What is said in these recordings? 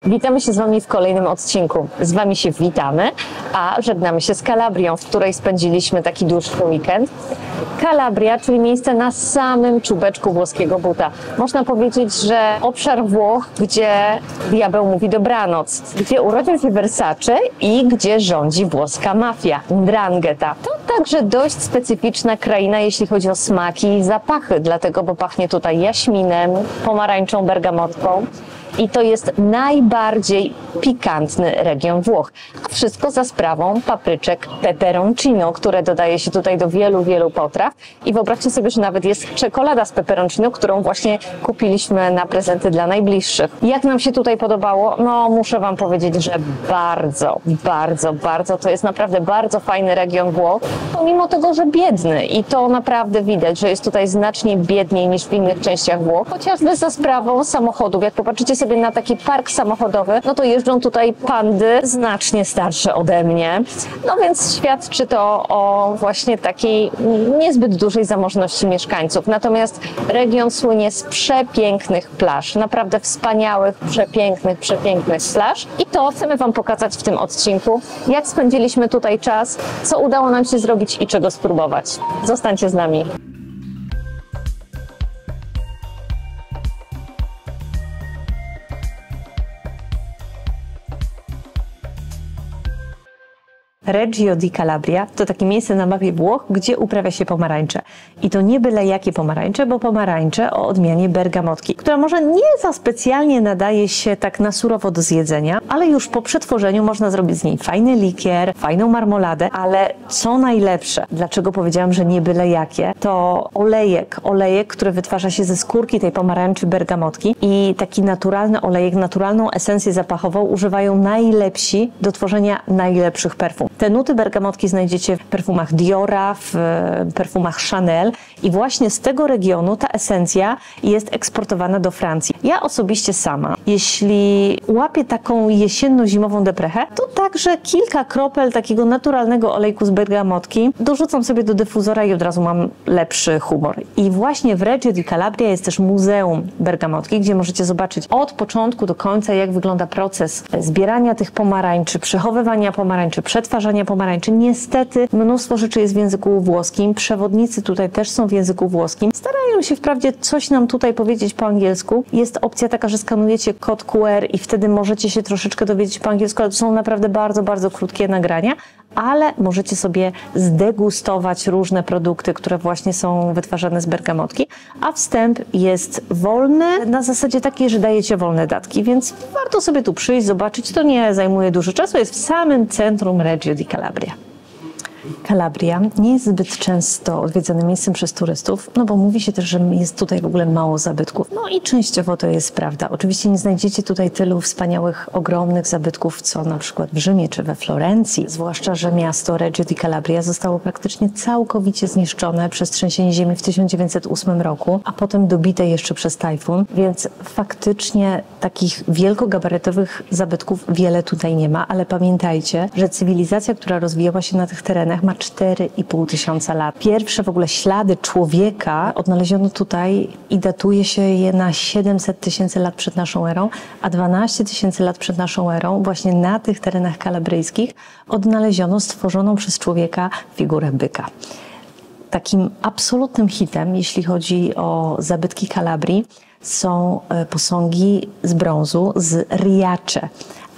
Witamy się z Wami w kolejnym odcinku. Z Wami się witamy, a żegnamy się z Kalabrią, w której spędziliśmy taki dłuższy weekend. Kalabria, czyli miejsce na samym czubeczku włoskiego buta. Można powiedzieć, że obszar Włoch, gdzie diabeł mówi dobranoc, gdzie urodził się Versace i gdzie rządzi włoska mafia, 'ndrangheta. To także dość specyficzna kraina, jeśli chodzi o smaki i zapachy, dlatego, bo pachnie tutaj jaśminem, pomarańczą, bergamotką. I to jest najbardziej pikantny region Włoch. A wszystko za sprawą papryczek peperoncino, które dodaje się tutaj do wielu potraw. I wyobraźcie sobie, że nawet jest czekolada z peperoncino, którą właśnie kupiliśmy na prezenty dla najbliższych. Jak nam się tutaj podobało? No, muszę Wam powiedzieć, że bardzo. To jest naprawdę bardzo fajny region Włoch, pomimo tego, że biedny. I to naprawdę widać, że jest tutaj znacznie biedniej niż w innych częściach Włoch. Chociażby za sprawą samochodów. Jak popatrzycie sobie na taki park samochodowy, no to jeżdżą tutaj pandy znacznie starsze ode mnie. No więc świadczy to o właśnie takiej niezbyt dużej zamożności mieszkańców. Natomiast region słynie z przepięknych plaż, naprawdę wspaniałych, przepięknych plaż. I to chcemy Wam pokazać w tym odcinku, jak spędziliśmy tutaj czas, co udało nam się zrobić i czego spróbować. Zostańcie z nami. Reggio di Calabria to takie miejsce na mapie Włoch, gdzie uprawia się pomarańcze. I to nie byle jakie pomarańcze, bo pomarańcze o odmianie bergamotki, która może nie za specjalnie nadaje się tak na surowo do zjedzenia, ale już po przetworzeniu można zrobić z niej fajny likier, fajną marmoladę, ale co najlepsze, dlaczego powiedziałam, że nie byle jakie, to olejek, który wytwarza się ze skórki tej pomarańczy bergamotki i taki naturalny olejek, naturalną esencję zapachową używają najlepsi do tworzenia najlepszych perfum. Te nuty bergamotki znajdziecie w perfumach Diora, w perfumach Chanel i właśnie z tego regionu ta esencja jest eksportowana do Francji. Ja osobiście sama, jeśli łapię taką jesienno-zimową deprechę, to także kilka kropel takiego naturalnego olejku z bergamotki dorzucam sobie do dyfuzora i od razu mam lepszy humor. I właśnie w Reggio di Calabria jest też Muzeum Bergamotki, gdzie możecie zobaczyć od początku do końca, jak wygląda proces zbierania tych pomarańczy, przechowywania pomarańczy, przetwarzania pomarańczy. Niestety mnóstwo rzeczy jest w języku włoskim. Przewodnicy tutaj też są w języku włoskim. Starają się wprawdzie coś nam tutaj powiedzieć po angielsku. Jest opcja taka, że skanujecie kod QR i wtedy możecie się troszeczkę dowiedzieć po angielsku, ale to są naprawdę bardzo krótkie nagrania, ale możecie sobie zdegustować różne produkty, które właśnie są wytwarzane z bergamotki, a wstęp jest wolny, na zasadzie takiej, że dajecie wolne datki, więc warto sobie tu przyjść, zobaczyć. To nie zajmuje dużo czasu, jest w samym centrum Reggio di Calabria. Kalabria nie jest zbyt często odwiedzanym miejscem przez turystów, no bo mówi się też, że jest tutaj w ogóle mało zabytków. No i częściowo to jest prawda. Oczywiście nie znajdziecie tutaj tylu wspaniałych, ogromnych zabytków, co na przykład w Rzymie czy we Florencji. Zwłaszcza, że miasto Reggio di Calabria zostało praktycznie całkowicie zniszczone przez trzęsienie ziemi w 1908 roku, a potem dobite jeszcze przez tajfun, więc faktycznie takich wielkogabarytowych zabytków wiele tutaj nie ma, ale pamiętajcie, że cywilizacja, która rozwijała się na tych terenach, ma 4,5 tysiąca lat. Pierwsze w ogóle ślady człowieka odnaleziono tutaj i datuje się je na 700 tysięcy lat przed naszą erą, a 12 tysięcy lat przed naszą erą właśnie na tych terenach kalabryjskich odnaleziono stworzoną przez człowieka figurę byka. Takim absolutnym hitem, jeśli chodzi o zabytki Kalabrii, są posągi z brązu z Riace.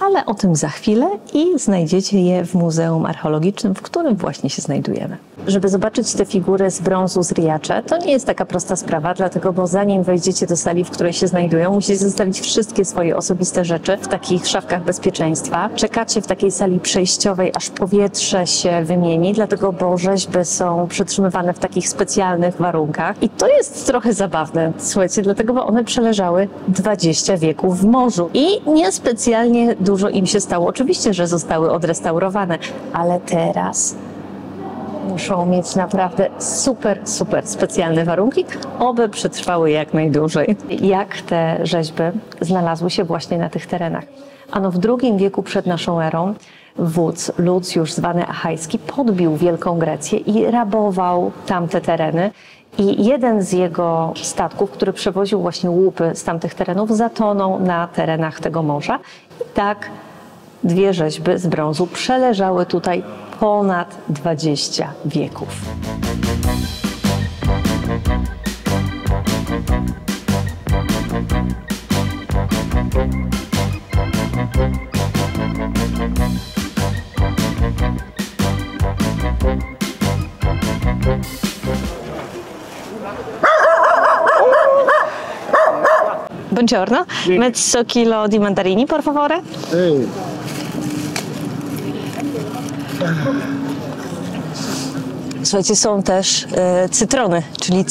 Ale o tym za chwilę i znajdziecie je w Muzeum Archeologicznym, w którym właśnie się znajdujemy. Żeby zobaczyć te figury z brązu z Riace, to nie jest taka prosta sprawa, dlatego, bo zanim wejdziecie do sali, w której się znajdują, musicie zostawić wszystkie swoje osobiste rzeczy w takich szafkach bezpieczeństwa. Czekacie w takiej sali przejściowej, aż powietrze się wymieni, dlatego, bo rzeźby są przetrzymywane w takich specjalnych warunkach. I to jest trochę zabawne, słuchajcie, dlatego, bo one przeleżały 20 wieków w morzu i niespecjalnie dużo im się stało. Oczywiście, że zostały odrestaurowane, ale teraz muszą mieć naprawdę super specjalne warunki, oby przetrwały jak najdłużej. Jak te rzeźby znalazły się właśnie na tych terenach? Ano w II wieku przed naszą erą wódz Lucjusz, zwany Achajski, podbił Wielką Grecję i rabował tamte tereny I jeden z jego statków, który przewoził właśnie łupy z tamtych terenów, zatonął na terenach tego morza. I tak dwie rzeźby z brązu przeleżały tutaj ponad 20 wieków. Buongiorno, mezzo chilo di mandarini, por favore. Słuchajcie, są też cytrony, czyli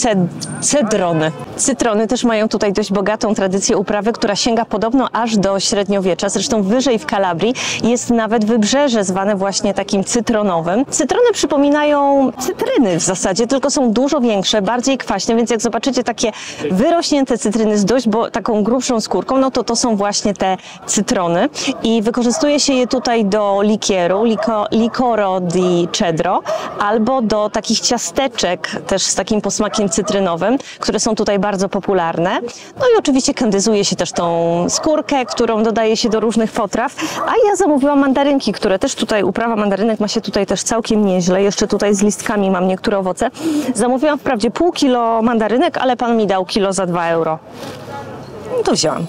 cedrony. Cytrony też mają tutaj dość bogatą tradycję uprawy, która sięga podobno aż do średniowiecza. Zresztą wyżej w Kalabrii jest nawet wybrzeże zwane właśnie takim cytronowym. Cytrony przypominają cytryny w zasadzie, tylko są dużo większe, bardziej kwaśne, więc jak zobaczycie takie wyrośnięte cytryny z dość taką grubszą skórką, no to są właśnie te cytrony. I wykorzystuje się je tutaj do likieru, licoro di cedro, albo do takich ciasteczek też z takim posmakiem cytrynowym, które są tutaj bardzo popularne. No i oczywiście kandyzuje się też tą skórkę, którą dodaje się do różnych potraw. A ja zamówiłam mandarynki, które też tutaj, uprawa mandarynek ma się tutaj też całkiem nieźle. Jeszcze tutaj z listkami mam niektóre owoce. Zamówiłam wprawdzie pół kilo mandarynek, ale pan mi dał kilo za 2 euro. No to wziąłam.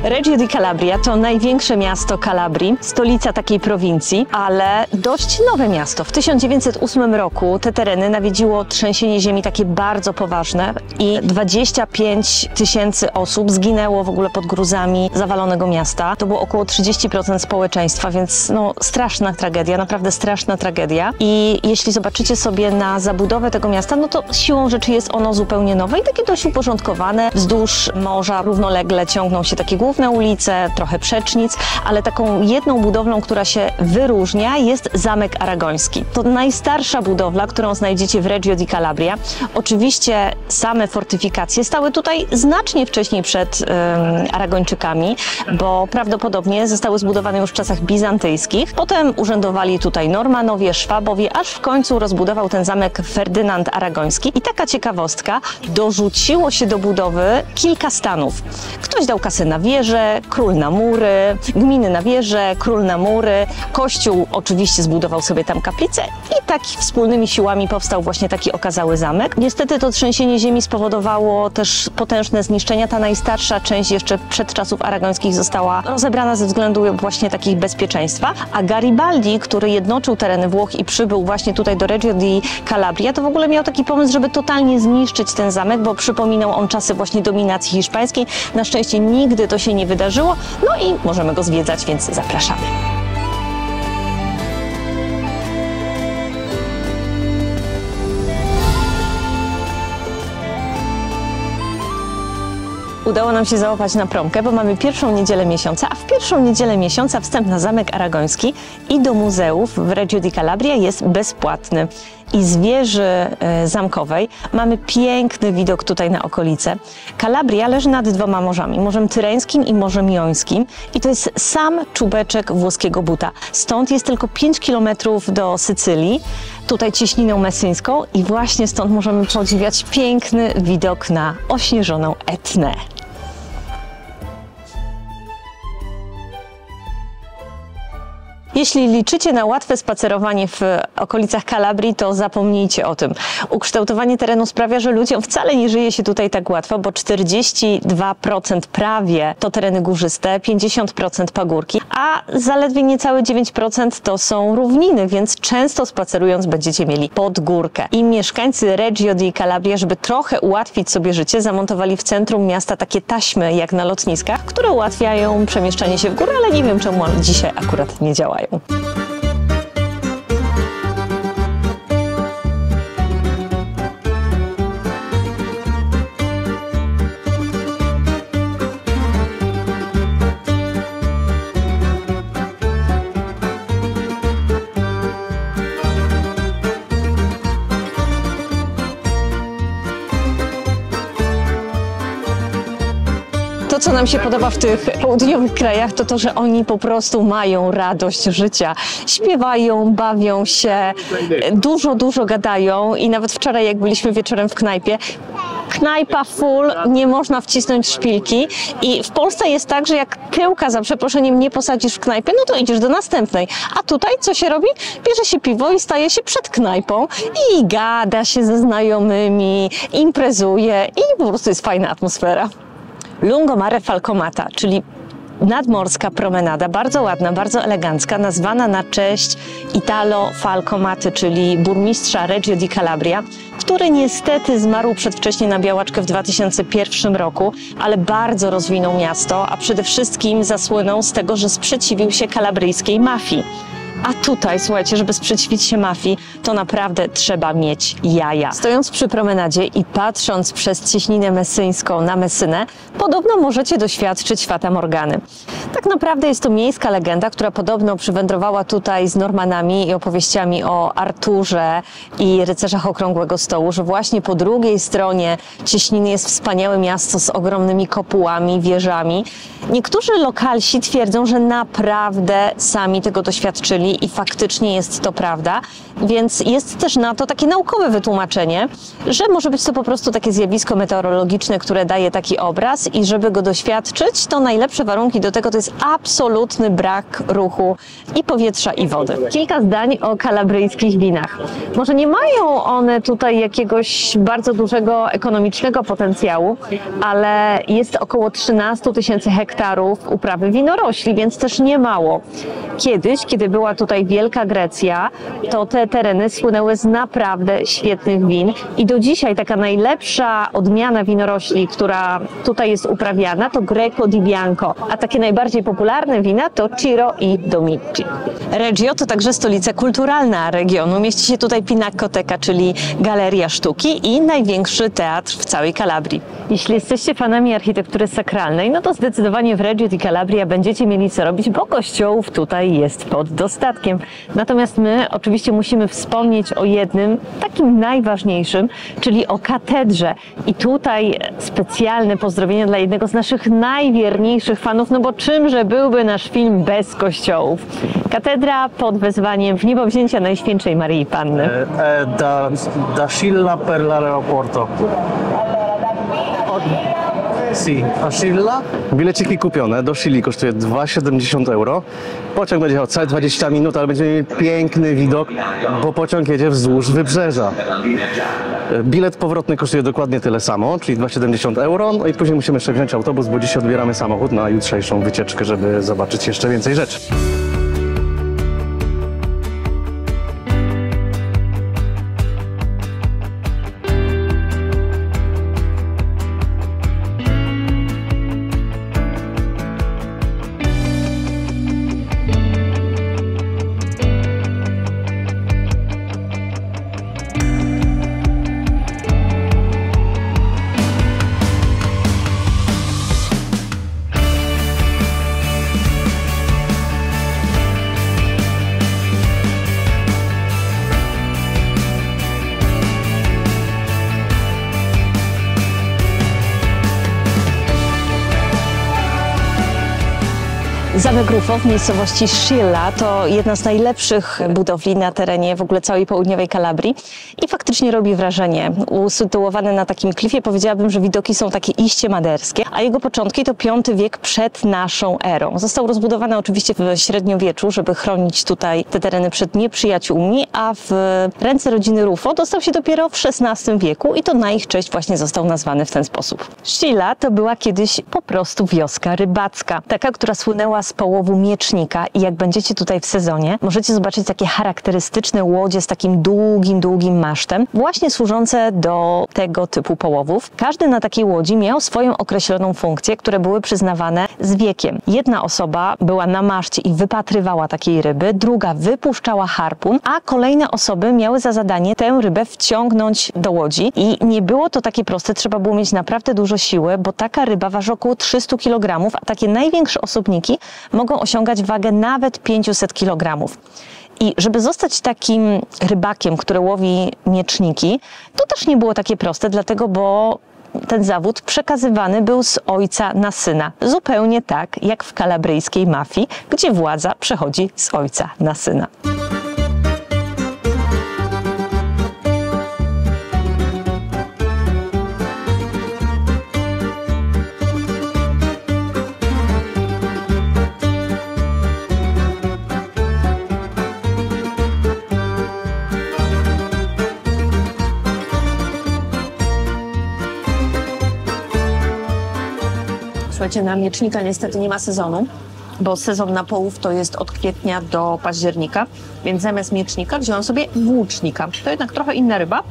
Reggio di Calabria to największe miasto Kalabrii, stolica takiej prowincji, ale dość nowe miasto. W 1908 roku te tereny nawiedziło trzęsienie ziemi takie bardzo poważne i 25 000 osób zginęło w ogóle pod gruzami zawalonego miasta. To było około 30% społeczeństwa, więc no straszna tragedia, naprawdę straszna tragedia. I jeśli zobaczycie sobie na zabudowę tego miasta, no to siłą rzeczy jest ono zupełnie nowe i takie dość uporządkowane. Wzdłuż morza równolegle ciągną się takie główne ulice, trochę przecznic, ale taką jedną budowlą, która się wyróżnia, jest Zamek Aragoński. To najstarsza budowla, którą znajdziecie w Reggio di Calabria. Oczywiście same fortyfikacje stały tutaj znacznie wcześniej przed Aragończykami, bo prawdopodobnie zostały zbudowane już w czasach bizantyjskich. Potem urzędowali tutaj Normanowie, Szwabowie, aż w końcu rozbudował ten zamek Ferdynand Aragoński. I taka ciekawostka, dorzuciło się do budowy kilka stanów. Ktoś dał kasę na wieżę, król na mury, gminy na wieże, król na mury, kościół oczywiście zbudował sobie tam kaplicę i tak wspólnymi siłami powstał właśnie taki okazały zamek. Niestety to trzęsienie ziemi spowodowało też potężne zniszczenia. Ta najstarsza część jeszcze przed czasów aragońskich została rozebrana ze względu właśnie takich bezpieczeństwa, a Garibaldi, który jednoczył tereny Włoch i przybył właśnie tutaj do Reggio di Calabria, to w ogóle miał taki pomysł, żeby totalnie zniszczyć ten zamek, bo przypominał on czasy właśnie dominacji hiszpańskiej. Na szczęście nigdy to się nie wydarzyło, no i możemy go zwiedzać, więc zapraszamy. Udało nam się załapać na promkę, bo mamy pierwszą niedzielę miesiąca, a w pierwszą niedzielę miesiąca wstęp na Zamek Aragoński i do muzeów w Reggio di Calabria jest bezpłatny. I z wieży zamkowej mamy piękny widok tutaj na okolice. Kalabria leży nad 2 morzami, Morzem Tyreńskim i Morzem Jońskim. I to jest sam czubeczek włoskiego buta. Stąd jest tylko 5 km do Sycylii, tutaj cieśniną messyńską i właśnie stąd możemy podziwiać piękny widok na ośnieżoną Etnę. Jeśli liczycie na łatwe spacerowanie w okolicach Kalabrii, to zapomnijcie o tym. Ukształtowanie terenu sprawia, że ludziom wcale nie żyje się tutaj tak łatwo, bo 42% prawie to tereny górzyste, 50% pagórki, a zaledwie niecałe 9% to są równiny, więc często spacerując będziecie mieli podgórkę. I mieszkańcy Reggio di Calabria, żeby trochę ułatwić sobie życie, zamontowali w centrum miasta takie taśmy jak na lotniskach, które ułatwiają przemieszczanie się w górę, ale nie wiem czemu dzisiaj akurat nie działają. co nam się podoba w tych południowych krajach, to to, że oni po prostu mają radość życia. Śpiewają, bawią się, dużo gadają i nawet wczoraj, jak byliśmy wieczorem w knajpie, knajpa full, nie można wcisnąć szpilki i w Polsce jest tak, że jak tyłka za przeproszeniem nie posadzisz w knajpie, no to idziesz do następnej. A tutaj co się robi? Bierze się piwo i staje się przed knajpą i gada się ze znajomymi, imprezuje i po prostu jest fajna atmosfera. Lungomare Falcomata, czyli nadmorska promenada, bardzo ładna, bardzo elegancka, nazwana na cześć Italo Falcomaty, czyli burmistrza Reggio di Calabria, który niestety zmarł przedwcześnie na białaczkę w 2001 roku, ale bardzo rozwinął miasto, a przede wszystkim zasłynął z tego, że sprzeciwił się kalabryjskiej mafii. A tutaj, słuchajcie, żeby sprzeciwić się mafii, to naprawdę trzeba mieć jaja. Stojąc przy promenadzie i patrząc przez cieśninę messyńską na Messynę, podobno możecie doświadczyć Fata Morgany. Tak naprawdę jest to miejska legenda, która podobno przywędrowała tutaj z Normanami i opowieściami o Arturze i rycerzach Okrągłego Stołu, że właśnie po drugiej stronie cieśniny jest wspaniałe miasto z ogromnymi kopułami, wieżami. Niektórzy lokalsi twierdzą, że naprawdę sami tego doświadczyli i faktycznie jest to prawda, więc jest też na to takie naukowe wytłumaczenie, że może być to po prostu takie zjawisko meteorologiczne, które daje taki obraz i żeby go doświadczyć, to najlepsze warunki do tego to jest absolutny brak ruchu i powietrza i wody. Kilka zdań o kalabryjskich winach. Może nie mają one tutaj jakiegoś bardzo dużego ekonomicznego potencjału, ale jest około 13 000 hektarów uprawy winorośli, więc też nie mało. Kiedyś, kiedy była tutaj Wielka Grecja, to te tereny słynęły z naprawdę świetnych win i do dzisiaj taka najlepsza odmiana winorośli, która tutaj jest uprawiana, to Greco di Bianco, a takie najbardziej popularne wina to Ciro i Domici. Reggio to także stolica kulturalna regionu. Mieści się tutaj Pinakoteca, czyli Galeria Sztuki i największy teatr w całej Kalabrii. Jeśli jesteście fanami architektury sakralnej, no to zdecydowanie w Reggio di Calabria będziecie mieli co robić, bo kościołów tutaj jest pod dostatkiem. Natomiast my oczywiście musimy wspomnieć o jednym, takim najważniejszym, czyli o katedrze. I tutaj specjalne pozdrowienia dla jednego z naszych najwierniejszych fanów, no bo czymże byłby nasz film bez kościołów? Katedra pod wezwaniem w niebowzięcia Najświętszej Maryi Panny. Da Scilla per l'aeroporto. Si, a Scilla? Bileciki kupione, do Scilli kosztuje 2,70 €. Pociąg będzie jechał całe 20 minut, ale będziemy mieli piękny widok, bo pociąg jedzie wzdłuż wybrzeża. Bilet powrotny kosztuje dokładnie tyle samo, czyli 2,70 €. No i później musimy jeszcze wziąć autobus, bo dzisiaj odbieramy samochód na jutrzejszą wycieczkę, żeby zobaczyć jeszcze więcej rzeczy. Zamek Ruffo w miejscowości Scilla to jedna z najlepszych budowli na terenie w ogóle całej południowej Kalabrii i faktycznie robi wrażenie. Usytuowany na takim klifie, powiedziałabym, że widoki są takie iście maderskie, a jego początki to V wiek przed naszą erą. Został rozbudowany oczywiście w średniowieczu, żeby chronić tutaj te tereny przed nieprzyjaciółmi, a w ręce rodziny Ruffo dostał się dopiero w XVI wieku i to na ich cześć właśnie został nazwany w ten sposób. Scilla to była kiedyś po prostu wioska rybacka, taka, która słynęła z połowu miecznika i jak będziecie tutaj w sezonie, możecie zobaczyć takie charakterystyczne łodzie z takim długim masztem, właśnie służące do tego typu połowów. Każdy na takiej łodzi miał swoją określoną funkcję, które były przyznawane z wiekiem. Jedna osoba była na maszcie i wypatrywała takiej ryby, druga wypuszczała harpun, a kolejne osoby miały za zadanie tę rybę wciągnąć do łodzi i nie było to takie proste, trzeba było mieć naprawdę dużo siły, bo taka ryba waży około 300 kg, a takie największe osobniki mogą osiągać wagę nawet 500 kg. I żeby zostać takim rybakiem, który łowi mieczniki, to też nie było takie proste, dlatego bo ten zawód przekazywany był z ojca na syna. Zupełnie tak jak w kalabryjskiej mafii, gdzie władza przechodzi z ojca na syna. Słuchajcie, na miecznika niestety nie ma sezonu, bo sezon napołów to jest od kwietnia do października, więc zamiast miecznika wziąłam sobie włócznika. To jednak trochę inna ryba,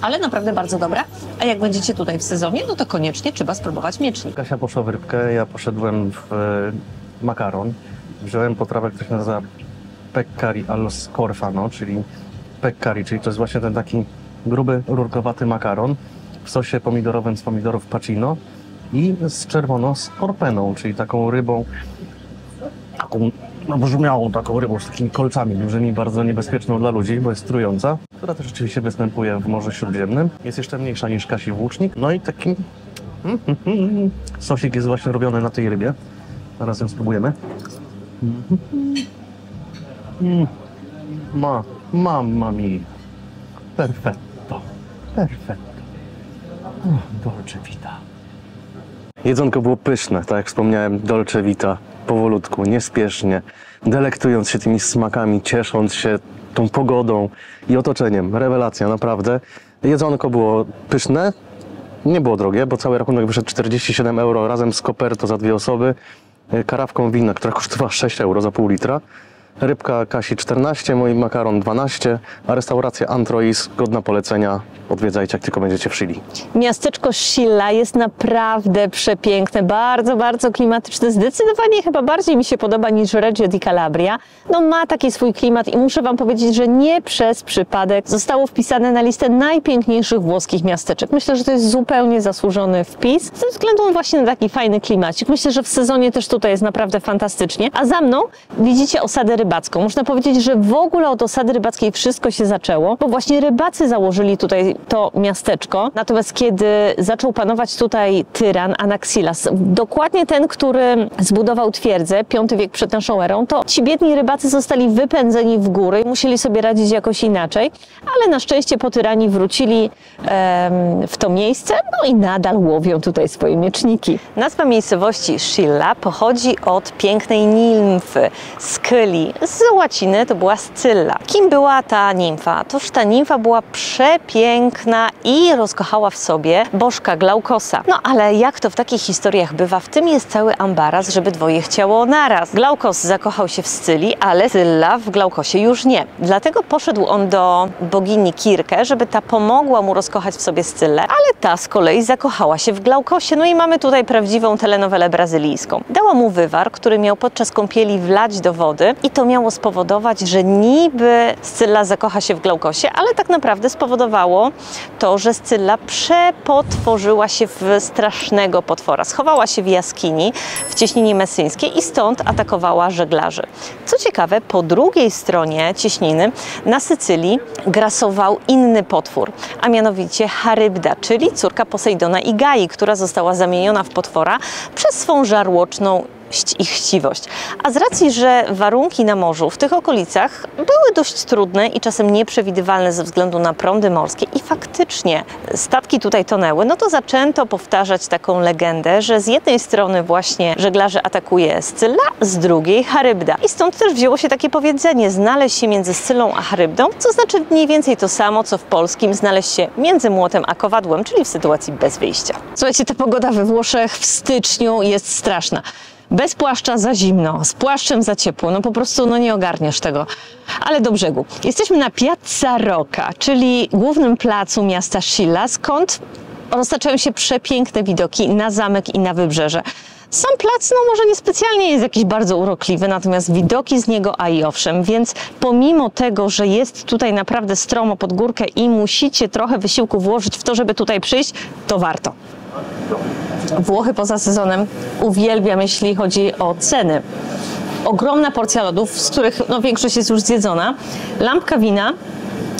ale naprawdę bardzo dobra. A jak będziecie tutaj w sezonie, no to koniecznie trzeba spróbować miecznika. Kasia poszła w rybkę, ja poszedłem w makaron. Wziąłem potrawę, która się nazywa peccari allo scorfano, czyli peccari, czyli to jest właśnie ten taki gruby, rurkowaty makaron w sosie pomidorowym z pomidorów pacino i z czerwoną skorpeną, czyli taką rybą, taką nabrzmiałą taką rybą z takimi kolcami dużymi, bardzo niebezpieczną dla ludzi, bo jest trująca, która też rzeczywiście występuje w Morzu Śródziemnym. Jest jeszcze mniejsza niż Kasi włócznik. No i taki sosik jest właśnie robiony na tej rybie. Zaraz ją spróbujemy. Mamma mia. Perfetto. Perfetto. Dolce vita. Jedzonko było pyszne, tak jak wspomniałem, dolce vita, powolutku, niespiesznie, delektując się tymi smakami, ciesząc się tą pogodą i otoczeniem. Rewelacja, naprawdę. Jedzonko było pyszne, nie było drogie, bo cały rachunek wyszedł 47 euro razem z kopertą za 2 osoby, karawką wina, która kosztowała 6 euro za pół litra. Rybka Kasi 14, mój makaron 12, a restauracja Antrois godna polecenia. Odwiedzajcie, jak tylko będziecie w Scilli. Miasteczko Scilla jest naprawdę przepiękne, bardzo, bardzo klimatyczne. Zdecydowanie chyba bardziej mi się podoba niż Reggio di Calabria. No ma taki swój klimat i muszę wam powiedzieć, że nie przez przypadek zostało wpisane na listę najpiękniejszych włoskich miasteczek. Myślę, że to jest zupełnie zasłużony wpis, ze względu właśnie na taki fajny klimacik. Myślę, że w sezonie też tutaj jest naprawdę fantastycznie. A za mną widzicie osadę rybacką. Można powiedzieć, że w ogóle od osady rybackiej wszystko się zaczęło, bo właśnie rybacy założyli tutaj to miasteczko. Natomiast kiedy zaczął panować tutaj tyran Anaxilas, dokładnie ten, który zbudował twierdzę, V wiek przed naszą erą, to ci biedni rybacy zostali wypędzeni w góry i musieli sobie radzić jakoś inaczej, ale na szczęście po tyranii wrócili w to miejsce, no i nadal łowią tutaj swoje mieczniki. Nazwa miejscowości Scilla pochodzi od pięknej nimfy, Scyli. Z łaciny to była Scylla. Kim była ta nimfa? Otóż ta nimfa była przepiękna i rozkochała w sobie bożka Glaukosa. No ale jak to w takich historiach bywa, w tym jest cały ambaras, żeby dwoje chciało naraz. Glaukos zakochał się w Scyli, ale Scylla w Glaukosie już nie. Dlatego poszedł on do bogini Kirkę, żeby ta pomogła mu rozkochać w sobie Scyllę, ale ta z kolei zakochała się w Glaukosie. No i mamy tutaj prawdziwą telenowelę brazylijską. Dała mu wywar, który miał podczas kąpieli wlać do wody i to miało spowodować, że niby Scylla zakocha się w Glaukosie, ale tak naprawdę spowodowało to, że Scylla przepotworzyła się w strasznego potwora. Schowała się w jaskini w cieśninie messyńskiej i stąd atakowała żeglarzy. Co ciekawe, po drugiej stronie cieśniny na Sycylii grasował inny potwór, a mianowicie Charybda, czyli córka Posejdona i Gai, która została zamieniona w potwora przez swą żarłoczną i chciwość. A z racji, że warunki na morzu w tych okolicach były dość trudne i czasem nieprzewidywalne ze względu na prądy morskie i faktycznie statki tutaj tonęły, no to zaczęto powtarzać taką legendę, że z jednej strony właśnie żeglarzy atakuje Scylla, z drugiej Charybda. I stąd też wzięło się takie powiedzenie: znaleźć się między Scyllą a Charybdą, co znaczy mniej więcej to samo, co w polskim znaleźć się między młotem a kowadłem, czyli w sytuacji bez wyjścia. Słuchajcie, ta pogoda we Włoszech w styczniu jest straszna. Bez płaszcza za zimno, z płaszczem za ciepło, no po prostu no nie ogarniasz tego. Ale do brzegu. Jesteśmy na Piazza Rocca, czyli głównym placu miasta Scilla, skąd roztaczają się przepiękne widoki na zamek i na wybrzeże. Sam plac, no może niespecjalnie jest jakiś bardzo urokliwy, natomiast widoki z niego, a i owszem, więc pomimo tego, że jest tutaj naprawdę stromo pod górkę i musicie trochę wysiłku włożyć w to, żeby tutaj przyjść, to warto. Włochy poza sezonem uwielbiam, jeśli chodzi o ceny. Ogromna porcja lodów, z których no, większość jest już zjedzona, lampka wina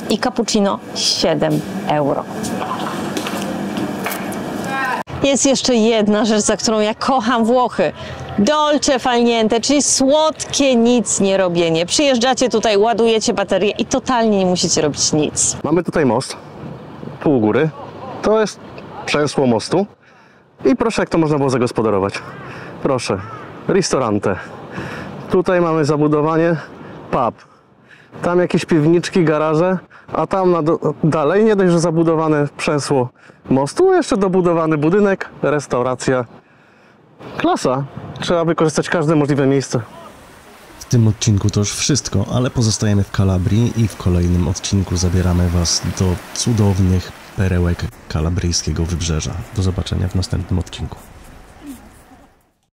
i cappuccino 7 euro. Jest jeszcze jedna rzecz, za którą ja kocham Włochy. Dolce far niente, czyli słodkie nic nie robienie. Przyjeżdżacie tutaj, ładujecie baterię i totalnie nie musicie robić nic. Mamy tutaj most, tu u góry. To jest przęsło mostu. I proszę, jak to można było zagospodarować. Proszę, ristorante. Tutaj mamy zabudowanie, pub. Tam jakieś piwniczki, garaże, a tam dalej nie dość, że zabudowane przęsło mostu, jeszcze dobudowany budynek, restauracja. Klasa. Trzeba wykorzystać każde możliwe miejsce. W tym odcinku to już wszystko, ale pozostajemy w Kalabrii i w kolejnym odcinku zabieramy Was do cudownych perełek kalabryjskiego wybrzeża. Do zobaczenia w następnym odcinku.